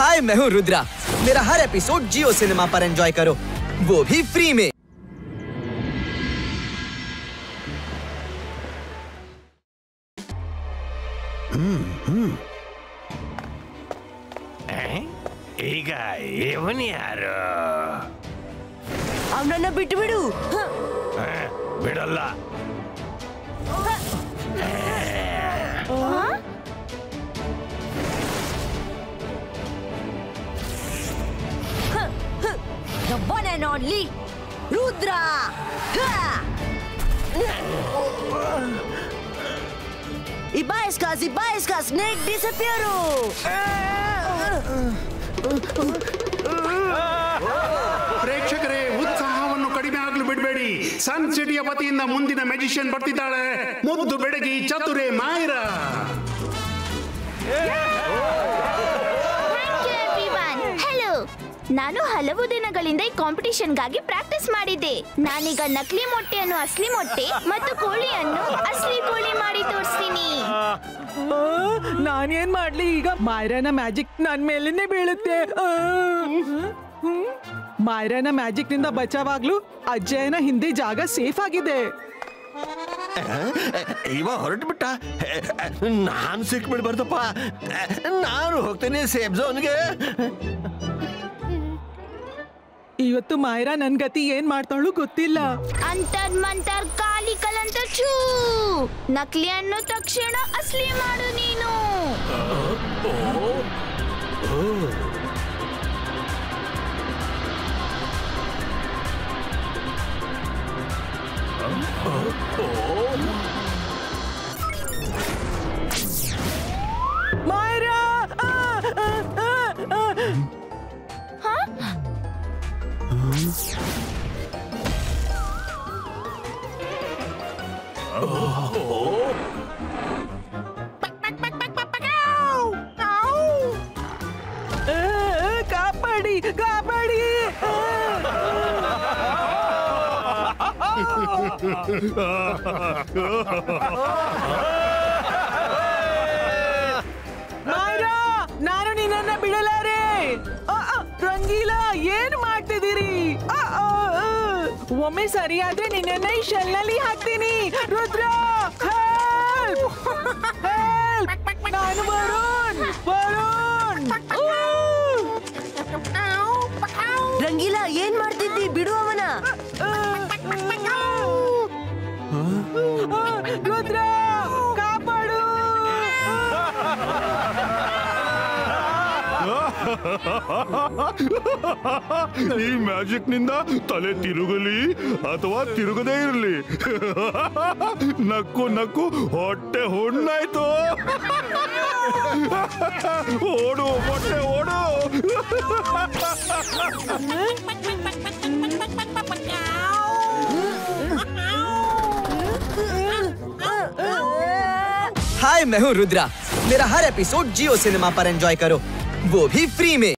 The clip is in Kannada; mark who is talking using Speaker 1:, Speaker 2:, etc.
Speaker 1: हाय, मैं हूँ रुद्रा। मेरा हर एपिसोड जियो सिनेमा पर एंजॉय करो, वो भी फ्री में।
Speaker 2: ಈಗ ಇವನು ಯಾರು?
Speaker 3: ಅವನನ್ನ ಬಿಟ್ಟು ಬಿಡು.
Speaker 2: ಬಿಡಲ್ಲ.
Speaker 3: The one and only Rudra. Iba snake disappear.
Speaker 4: ಪ್ರೇಕ್ಷಕರೇ, ಉತ್ಸಾಹವನ್ನು ಕಡಿಮೆ ಆಗಲು ಬಿಡಬೇಡಿ. ಸನ್ ಸಿಟಿಯ ವತಿಯಿಂದ ಮುಂದಿನ ಮ್ಯಾಜಿಷಿಯನ್ ಬರ್ತಿದ್ದಾಳೆ. ಮುದ್ದು ಬೆಡಗಿ ಚತುರೆ ಮಾಯರಾ.
Speaker 5: ನಾನು ಹಲವು ದಿನಗಳಿಂದ ಈ ಕಾಂಪಿಟಿಷನ್ಗಾಗಿ ಪ್ರಾಕ್ಟೀಸ್ ಮಾಡಿದ್ದೆ. ನಾನೀಗ ನಕಲಿ ಮೊಟ್ಟೆಯನ್ನು ಅಸಲಿ ಮೊಟ್ಟೆ ಮತ್ತು ಕೋಳಿಯನ್ನು ಅಸಲಿ ಕೋಳಿ ಮಾಡಿ ತೋರಿಸ್ತೀನಿ.
Speaker 6: ನಾನೇನ್ ಮಾಡ್ಲಿ ಈಗ? ಮಾಯರಾನ ಮ್ಯಾಜಿಕ್ ನನ್ ಮೇಲೇನೆ ಬೀಳುತ್ತೆ. ಮಾಯರಾನ ಮ್ಯಾಜಿಕ್ ನಿಂದ ಬಚಾವಾಗ್ಲೂ ಅಜ್ಜಯ್ಯನ ಹಿಂದೆ ಜಾಗ ಸೇಫ್ ಆಗಿದೆ.
Speaker 2: ಇವ ಹೊರಟು ಬಿಟ್ಟ. ನಾನು ಸಿಕ್ಬಿಡ್ಬಾರ್ದಪ್ಪ. ನಾನು ಹೋಗ್ತೇನೆ ಸೇಫ್ ಝೋನ್ಗೆ.
Speaker 6: ಇವತ್ತು ಮಾಯರಾ ನನ್ ಗತಿ ಏನ್ ಮಾಡ್ತಾಳು ಗೊತ್ತಿಲ್ಲ.
Speaker 5: ಅಂತರ್ ಮಂತರ್ ಕಾಲಿ ಕಲಂತ ಚೂ. ನಕಲಿಯನ್ನು ತಕ್ಷಣ ಅಸಲಿ ಮಾಡು ನೀನು.
Speaker 6: ಮಾಯರಾ! ಕಾಪಾಡಿ ಕಾಪಾಡಿ! ಮಾಯರಾ, ನಾನು ನಿನ್ನನ್ನ ಬಿಡಲಾರೆ. ರಂಗೀಲಾ, ಏನ್ ಮಾಡ್ತಿದ್ದೀರಿ? ಒಮ್ಮೆ ಸರಿಯಾದ್ರೆ ನಿನ್ನನ್ನ ಈ ಶೆಲ್ನಲ್ಲಿ ಹಾಕ್ತೀನಿ. ರುದ್ರ, ಹೆಲ್ಪ್! ನಾನು ವರುಣ್.
Speaker 3: ರಂಗೀಲಾ, ಏನ್ ಮಾಡ್ತಿದ್ದಿ? ಬಿಡು ಅವನ.
Speaker 6: ರುದ್ರ, ಕಾಪಾಡು!
Speaker 7: ಈ ಮ್ಯಾಜಿಕ್ ನಿಂದ ತಲೆ ತಿರುಗಲಿ ಅಥವಾ ತಿರುಗದೇ ಇರಲಿ, ನಕ್ಕು ನಕ್ಕು ಹೊಟ್ಟೆ ಹುಣ್ಣಾಯ್ತು. ಓಡು ಹೊಟ್ಟೆ ಓಡು.
Speaker 1: हाय, मैं हूँ रुद्रा। मेरा हर एपिसोड जियो सिनेमा पर एंजॉय करो, वो भी फ्री में।